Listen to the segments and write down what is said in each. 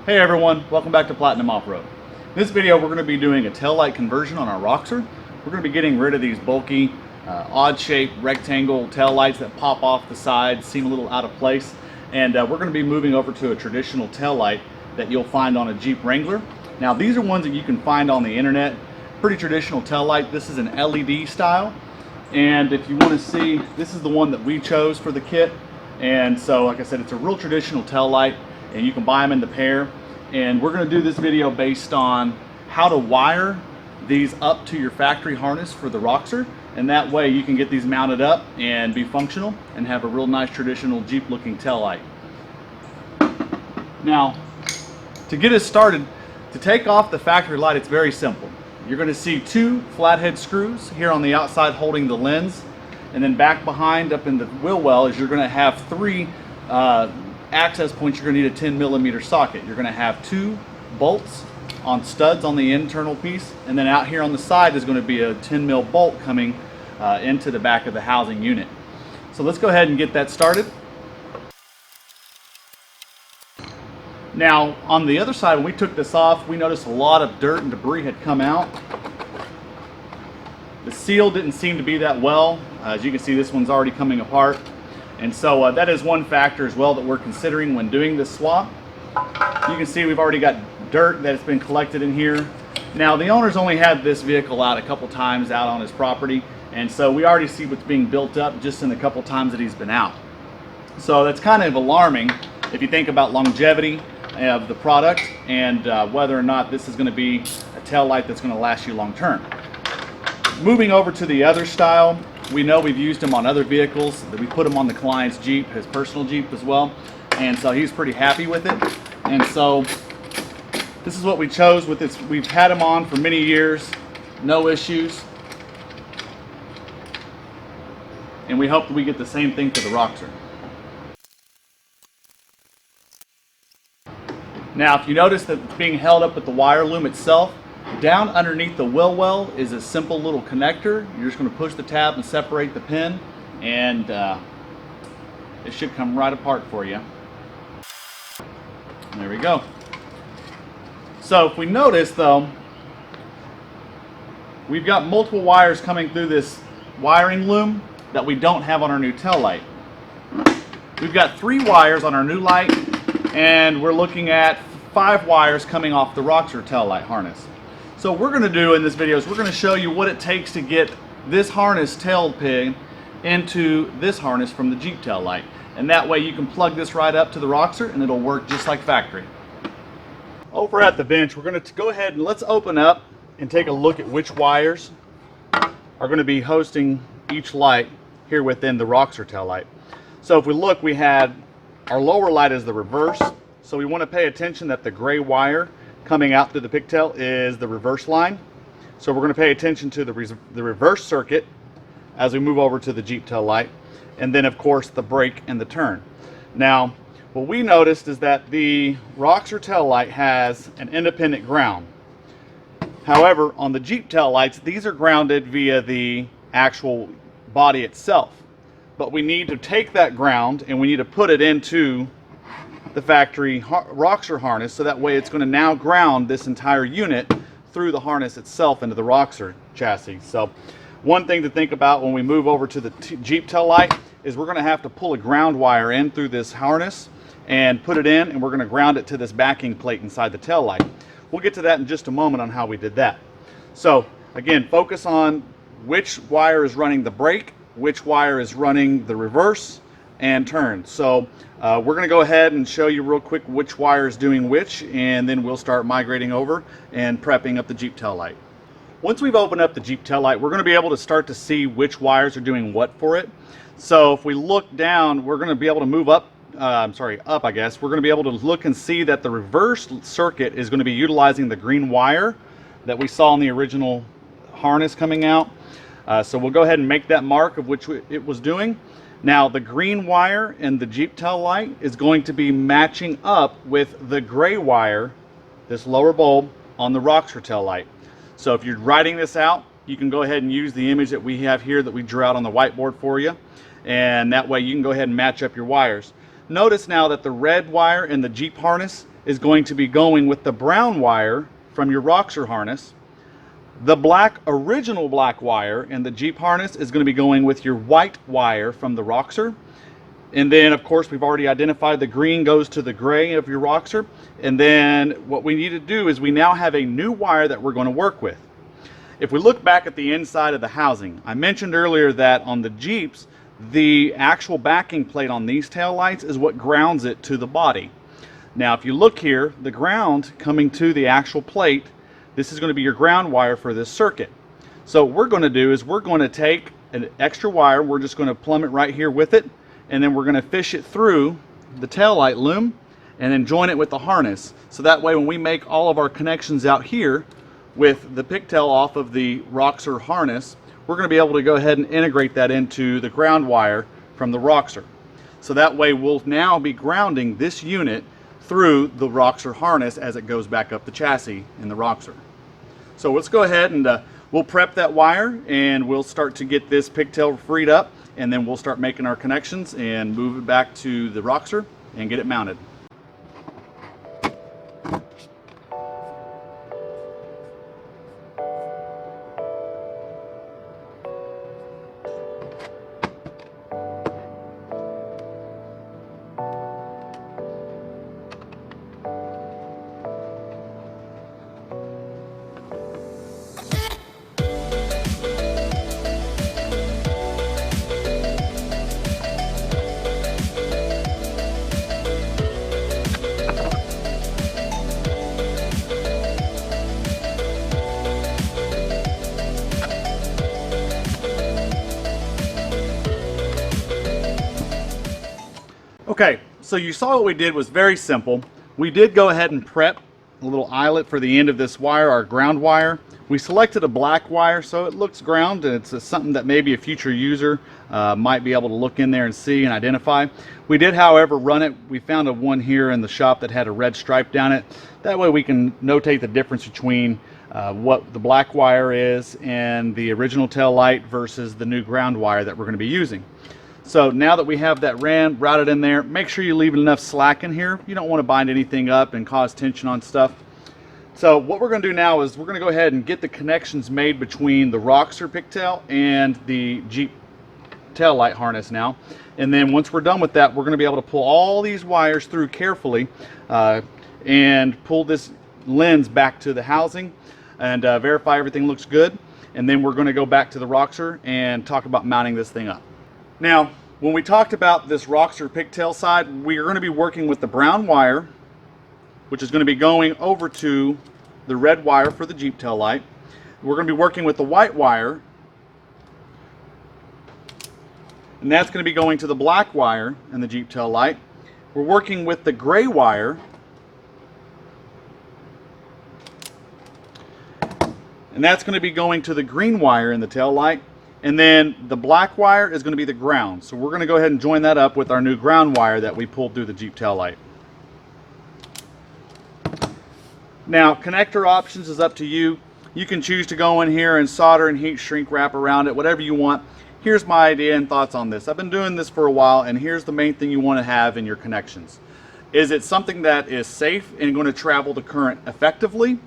Hey everyone, welcome back to Platinum Off-Road. In this video we're going to be doing a tail light conversion on our Roxor. We're going to be getting rid of these bulky, odd-shaped rectangle tail lights that pop off the sides, seem a little out of place. And we're going to be moving over to a traditional tail light that you'll find on a Jeep Wrangler. Now these are ones that you can find on the internet. Pretty traditional tail light. This is an LED style. And if you want to see, this is the one that we chose for the kit. And so like I said, it's a real traditional tail light, and you can buy them in the pair. And we're going to do this video based on how to wire these up to your factory harness for the Roxor, and that way you can get these mounted up and be functional and have a real nice traditional Jeep looking tail light. Now, to get us started, to take off the factory light, it's very simple. You're going to see two flathead screws here on the outside holding the lens, and then back behind up in the wheel well is you're going to have three access points. You're going to need a 10mm socket. You're going to have two bolts on studs on the internal piece, and then out here on the side is going to be a 10mm bolt coming into the back of the housing unit. So let's go ahead and get that started. Now on the other side, when we took this off, we noticed a lot of dirt and debris had come out. The seal didn't seem to be that well. As you can see, this one's already coming apart. And so that is one factor as well that we're considering when doing this swap. You can see we've already got dirt that has been collected in here. Now the owner's only had this vehicle out a couple times out on his property, and so we already see what's being built up just in the couple times that he's been out. So that's kind of alarming if you think about longevity of the product and whether or not this is going to be a tail light that's going to last you long term. Moving over to the other style, we know we've used them on other vehicles, that we put them on the client's Jeep, his personal Jeep as well, and so he's pretty happy with it. And so this is what we chose with this. We've had them on for many years, no issues, and we hope that we get the same thing for the Roxor. Now if you notice that it's being held up with the wire loom itself, down underneath the wheel well is a simple little connector. You're just going to push the tab and separate the pin, and it should come right apart for you. There we go. So if we notice though, we've got multiple wires coming through this wiring loom that we don't have on our new tail light. We've got 3 wires on our new light, and we're looking at 5 wires coming off the Roxor tail light harness. So what we're going to do in this video is we're going to show you what it takes to get this harness tail pin into this harness from the Jeep tail light. And that way you can plug this right up to the Roxor and it'll work just like factory. Over at the bench, we're going to go ahead and let's open up and take a look at which wires are going to be hosting each light here within the Roxor tail light. So if we look, we had our lower light is the reverse. So we want to pay attention that the gray wire coming out through the pigtail is the reverse line. So we're going to pay attention to the reverse circuit as we move over to the Jeep tail light, and then of course the brake and the turn. Now what we noticed is that the Roxor tail light has an independent ground. However, on the Jeep tail lights, these are grounded via the actual body itself, but we need to take that ground and we need to put it into the factory Roxor harness, so that way it's going to now ground this entire unit through the harness itself into the Roxor chassis. So one thing to think about when we move over to the Jeep tail light is we're going to have to pull a ground wire in through this harness and put it in, and we're going to ground it to this backing plate inside the tail light. We'll get to that in just a moment on how we did that. So again, focus on which wire is running the brake, which wire is running the reverse and turn. So we're going to go ahead and show you real quick which wire is doing which, and then we'll start migrating over and prepping up the Jeep tail light. Once we've opened up the Jeep tail light, we're going to be able to start to see which wires are doing what for it. So if we look down, we're going to be able to move up, up I guess. We're going to be able to look and see that the reverse circuit is going to be utilizing the green wire that we saw in the original harness coming out. So we'll go ahead and make that mark of which it was doing. Now the green wire in the Jeep tail light is going to be matching up with the gray wire, this lower bulb, on the Roxor tail light. So if you're writing this out, you can go ahead and use the image that we have here that we drew out on the whiteboard for you, and that way you can go ahead and match up your wires. Notice now that the red wire in the Jeep harness is going to be going with the brown wire from your Roxor harness. The black, original black wire in the Jeep harness is going to be going with your white wire from the Roxor. And then, of course, we've already identified the green goes to the gray of your Roxor. And then what we need to do is we now have a new wire that we're going to work with. If we look back at the inside of the housing, I mentioned earlier that on the Jeeps, the actual backing plate on these tail lights is what grounds it to the body. Now, if you look here, the ground coming to the actual plate, this is going to be your ground wire for this circuit. So what we're going to do is we're going to take an extra wire, we're just going to plumb it right here with it, and then we're going to fish it through the tail light loom and then join it with the harness. So that way when we make all of our connections out here with the pigtail off of the Roxor harness, we're going to be able to go ahead and integrate that into the ground wire from the Roxor. So that way we'll now be grounding this unit through the Roxor harness as it goes back up the chassis in the Roxor. So let's go ahead and we'll prep that wire and we'll start to get this pigtail freed up, and then we'll start making our connections and move it back to the Roxor and get it mounted. Okay, so you saw what we did was very simple. We did go ahead and prep a little eyelet for the end of this wire, our ground wire. We selected a black wire so it looks ground, and it's something that maybe a future user might be able to look in there and see and identify. We did, however, run it. We found one here in the shop that had a red stripe down it. That way we can notate the difference between what the black wire is and the original tail light versus the new ground wire that we're going to be using. So now that we have that routed in there, make sure you leave enough slack in here. You don't want to bind anything up and cause tension on stuff. So what we're going to do now is we're going to go ahead and get the connections made between the Roxor pigtail and the Jeep tail light harness now. And then once we're done with that, we're going to be able to pull all these wires through carefully and pull this lens back to the housing and verify everything looks good. And then we're going to go back to the Roxor and talk about mounting this thing up. Now, when we talked about this Roxor pigtail side, we are going to be working with the brown wire, which is going to be going over to the red wire for the Jeep tail light. We're going to be working with the white wire, and that's going to be going to the black wire and the Jeep tail light. We're working with the gray wire, and that's going to be going to the green wire in the tail light. And then the black wire is going to be the ground. So we're going to go ahead and join that up with our new ground wire that we pulled through the Jeep tail light. Now, connector options is up to you. You can choose to go in here and solder and heat shrink wrap around it, whatever you want. Here's my idea and thoughts on this. I've been doing this for a while, and here's the main thing you want to have in your connections. Is it something that is safe and going to travel the current effectively?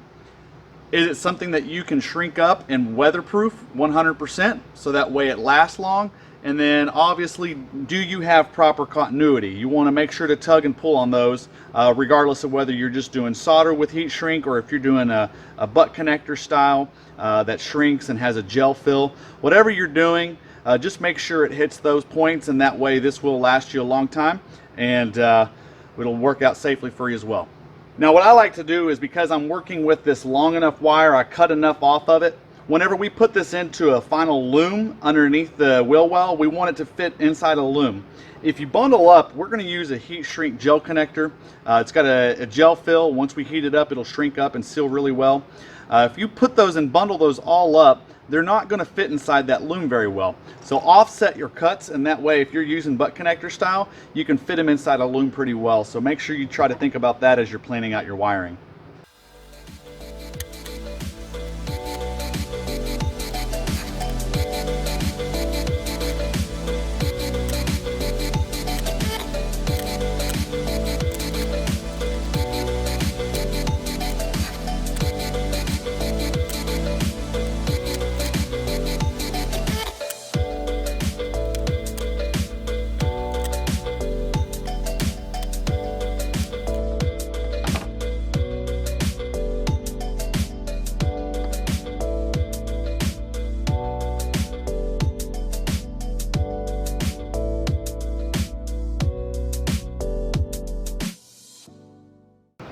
Is it something that you can shrink up and weatherproof 100% so that way it lasts long? And then obviously, do you have proper continuity? You want to make sure to tug and pull on those regardless of whether you're just doing solder with heat shrink or if you're doing a butt connector style that shrinks and has a gel fill. Whatever you're doing, just make sure it hits those points, and that way this will last you a long time, and it'll work out safely for you as well. Now what I like to do is, because I'm working with this long enough wire, I cut enough off of it. Whenever we put this into a final loom underneath the wheel well, we want it to fit inside a loom. If you bundle up, we're going to use a heat shrink gel connector. It's got a gel fill. Once we heat it up, it'll shrink up and seal really well. If you put those and bundle those all up, they're not going to fit inside that loom very well. So offset your cuts, and that way if you're using butt connector style, you can fit them inside a loom pretty well. So make sure you try to think about that as you're planning out your wiring.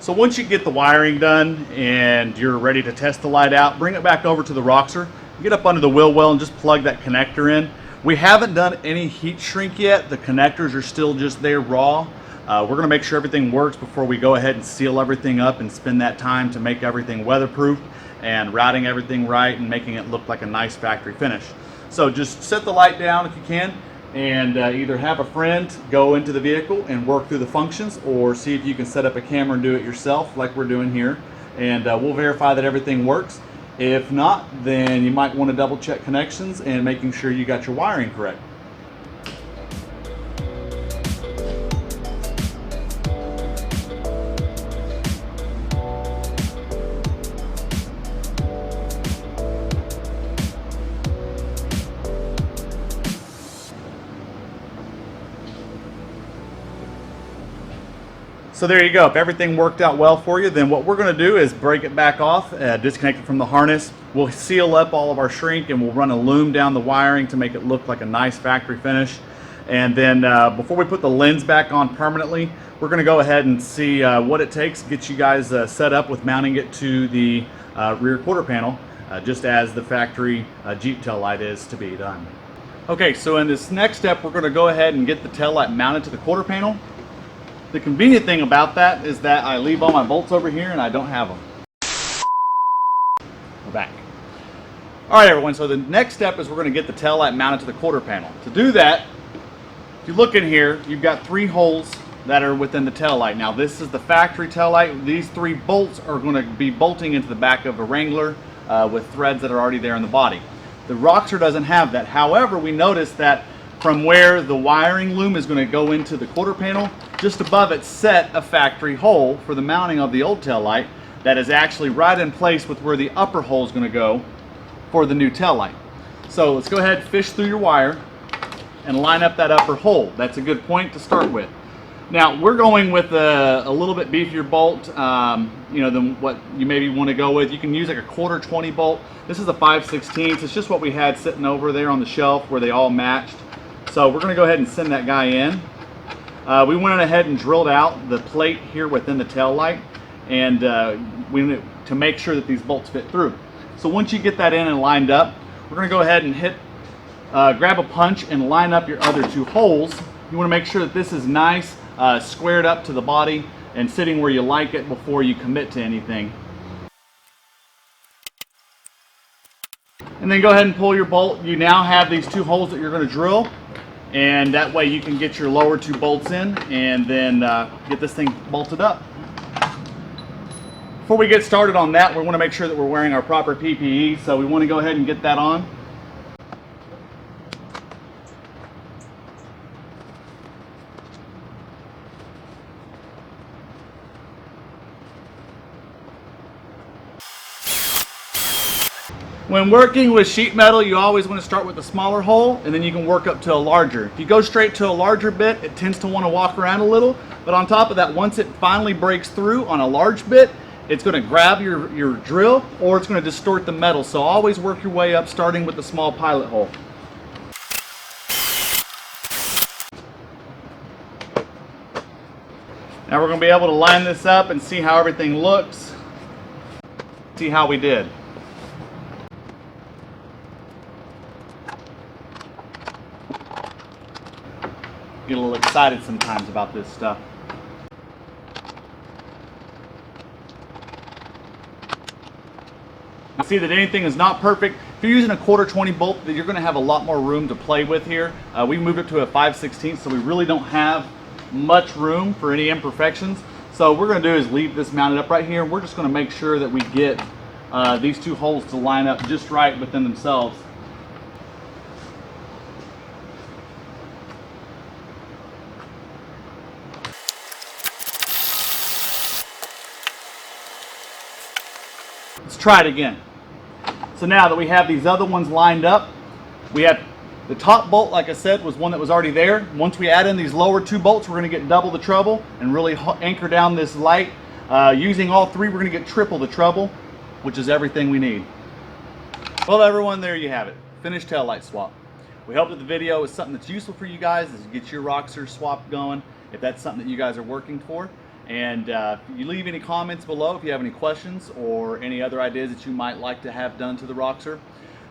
So once you get the wiring done and you're ready to test the light out, bring it back over to the Roxor, get up under the wheel well and just plug that connector in. We haven't done any heat shrink yet. The connectors are still just there raw. We're gonna make sure everything works before we go ahead and seal everything up and spend that time to make everything weatherproof and routing everything right and making it look like a nice factory finish. So just set the light down if you can, and either have a friend go into the vehicle and work through the functions, or see if you can set up a camera and do it yourself like we're doing here, and we'll verify that everything works. If not, then you might want to double check connections and making sure you got your wiring correct. So there you go. If everything worked out well for you, then what we're going to do is break it back off, disconnect it from the harness. We'll seal up all of our shrink and we'll run a loom down the wiring to make it look like a nice factory finish. And then before we put the lens back on permanently, we're going to go ahead and see what it takes to get you guys set up with mounting it to the rear quarter panel, just as the factory Jeep tail light is to be done. Okay, so in this next step, we're going to go ahead and get the tail light mounted to the quarter panel. The convenient thing about that is that I leave all my bolts over here and I don't have them. We're back. All right, everyone, so the next step is we're going to get the tail light mounted to the quarter panel. To do that, if you look in here, you've got 3 holes that are within the tail light. Now, this is the factory tail light. These 3 bolts are going to be bolting into the back of a Wrangler with threads that are already there in the body. The Roxor doesn't have that. However, we noticed that from where the wiring loom is going to go into the quarter panel, just above it set a factory hole for the mounting of the old tail light that is actually right in place with where the upper hole is going to go for the new tail light. So let's go ahead and fish through your wire and line up that upper hole. That's a good point to start with. Now we're going with a little bit beefier bolt, than what you maybe want to go with. You can use like a 1/4 bolt. This is a 5/16. It's just what we had sitting over there on the shelf where they all matched. So we're going to go ahead and send that guy in. We went ahead and drilled out the plate here within the tail light, and to make sure that these bolts fit through. So once you get that in and lined up, we're going to go ahead and grab a punch and line up your other 2 holes. You want to make sure that this is nice, squared up to the body and sitting where you like it before you commit to anything. And then go ahead and pull your bolt. You now have these 2 holes that you're going to drill, and that way you can get your lower 2 bolts in and then get this thing bolted up. Before we get started on that, we want to make sure that we're wearing our proper PPE, so we want to go ahead and get that on. When working with sheet metal, you always want to start with a smaller hole, and then you can work up to a larger. If you go straight to a larger bit, it tends to want to walk around a little, but on top of that, once it finally breaks through on a large bit, it's going to grab your drill, or it's going to distort the metal. So always work your way up, starting with the small pilot hole. Now we're going to be able to line this up and see how everything looks. See how we did. Get a little excited sometimes about this stuff. You see that anything is not perfect. If you're using a 1/4 bolt, then you're going to have a lot more room to play with here. We moved it to a 5/16, so we really don't have much room for any imperfections. So what we're going to do is leave this mounted up right here. We're just going to make sure that we get these 2 holes to line up just right within themselves. Let's try it again. So now that we have these other ones lined up, we have the top bolt, like I said, was one that was already there. Once we add in these lower 2 bolts, we're going to get double the trouble and really anchor down this light. Using all 3, we're going to get triple the trouble, which is everything we need. Well, everyone, there you have it. Finished tail light swap. We hope that the video is something that's useful for you guys as you get your Roxor swap going, if that's something that you guys are working for. And you leave any comments below if you have any questions or any other ideas that you might like to have done to the Roxor.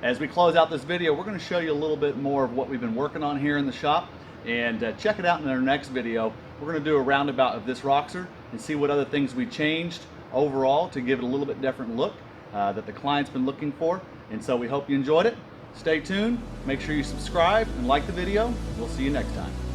As we close out this video, we're going to show you a little bit more of what we've been working on here in the shop. And check it out in our next video. We're going to do a roundabout of this Roxor and see what other things we changed overall to give it a little bit different look that the client's been looking for. And so we hope you enjoyed it. Stay tuned, make sure you subscribe and like the video. We'll see you next time.